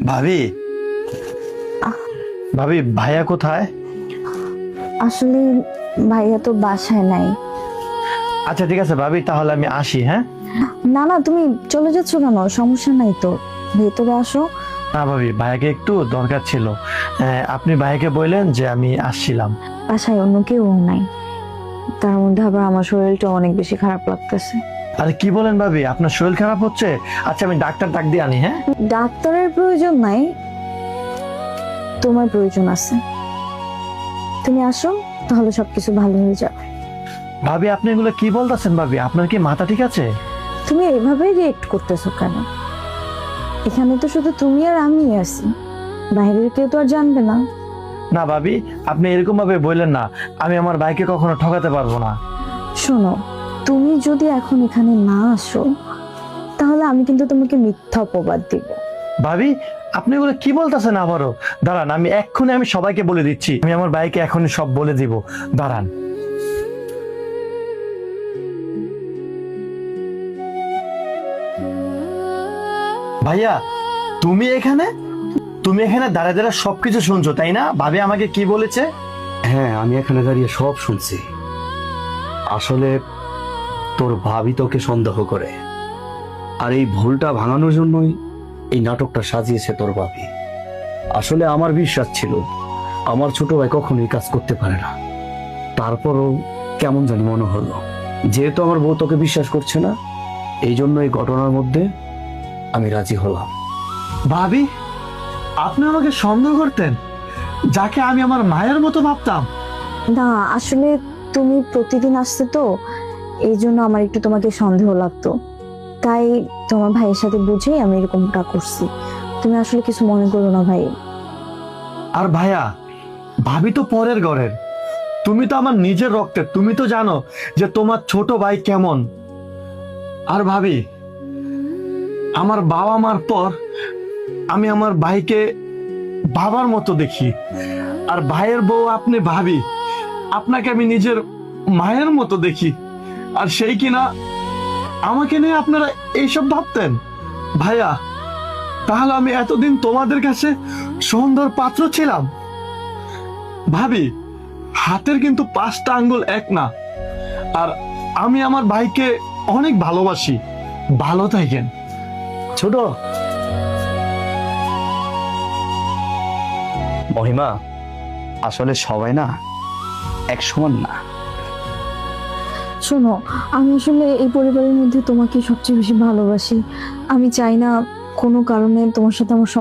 ভাবি, ভাবি ভাইয়া কোথায়? আসলে ভাইয়া তো বাসায় নাই। আচ্ছা ঠিক আছে ভাবি, তাহলে আমি আসি। হ্যাঁ না না, তুমি চলে যাচ্ছ কেন? সমস্যা নাই তো, ভেতরে আসো। না ভাবি, ভাইয়াকে একটু দরকার ছিল। আপনি ভাইয়াকে বললেন যে আমি আসছিলাম। বাসায় অন্য কেউ নাই, তার মধ্যে আবার আমার শরীরটা অনেক বেশি খারাপ লাগতেছে। আরে কি বলেন ভাবি, আপনার শরীর খারাপ হচ্ছে? আচ্ছা আমি ডাক্তার ডাক দিয়ে আনি। হ্যাঁ ডাক্তারের প্রয়োজন নাই, তোমার প্রয়োজন আছে। তুমি আসো, তাহলে সবকিছু ভালো হয়ে যাবে। ভাবি, আপনি এগুলো কি বলতেছেন? ভাবি আপনার কি মাথা ঠিক আছে? তুমি এভাবে রিয়েক্ট করতেছো কেন? এখানে তো শুধু তুমি আর আমি আছি, বাইরের কেউ তো আর জানবে না। না ভাবি, আপনি এরকম ভাবে বললেন না। আমি আমার ভাইকে কখনো ঠকাতে পারবো না। শোনো, তুমি যদি এখন এখানে না আসো, তাহলে আমি কিন্তু তোমাকে মিথ্যা অপবাদ দিব। ভাবি, আপনি এগুলো কি বলতেছেন আবারও? দাঁড়ান, আমি এক্ষুনি আমি সবাইকে বলে দিচ্ছি। আমি আমার ভাইকে এখনই সব বলে দিব। দাঁড়ান। ভাইয়া, তুমি এখানে? তুমি এখানে দাঁড়া দাঁড়া সবকিছু শুনছো তাই না? ভাবি আমাকে কি বলেছে? হ্যাঁ, আমি এখানে দাঁড়িয়ে সব শুনছি। আসলে তোর ভাবি তোকে সন্দেহ করে, আর এই ভুলটা ভাঙানোর জন্যই এই নাটকটা সাজিয়েছে তোর ভাবি। আসলে আমার বিশ্বাস ছিল আমার ছোট ভাই কখনোই কাজ করতে পারে না, তারপরও কেমন জানি মনে হলো, যেহেতু আমার বউ তোকে বিশ্বাস করছে না, এই জন্য এই ঘটনার মধ্যে আমি রাজি হলাম। ভাবি, আপনি আমাকে সন্দেহ করতেন, যাকে আমি আমার মায়ের মতো ভাবতাম? না, আসলে তুমি প্রতিদিন আসছে তো, এই জন্য আমার একটু তোমাকে সন্দেহ লাগতো, তাই তোমার ভাইয়ের সাথে বুঝেই আমি এরকমটা করছি। তুমি আসলে কিছু মনে করো না ভাই। আর ভাইয়া, ভাবি তো পরের ঘরের, তুমি তো আমার নিজের রক্তের। তুমি তো জানো যে তোমার ছোট ভাই কেমন। আর ভাবি, আমার বাবা মার পর আমি আমার ভাইকে বাবার মতো দেখি। আর ভাইয়ের বউ আপনি ভাবি, আপনাকে আমি নিজের মায়ের মতো দেখি। আর সেই কিনা আমাকে নিয়ে আপনারা এইসব ভাবতেন? ভাইয়া, তাহলে আমি এতদিন তোমাদের কাছে সুন্দর পাত্র ছিলাম? ভাবি, হাতের কিন্তু 5টা আঙ্গুল এক না। আর আমি আমার ভাইকে অনেক ভালোবাসি। ভালো থাকেন। ছোট মহিমা, আসলে সবাই না এক সমান না। শোনো, আমি আসলে এই পরিবারের মধ্যে তোমাকে সবচেয়ে বেশি ভালোবাসি। আমি চাই না কোনো কারণে তোমার সাথে আমার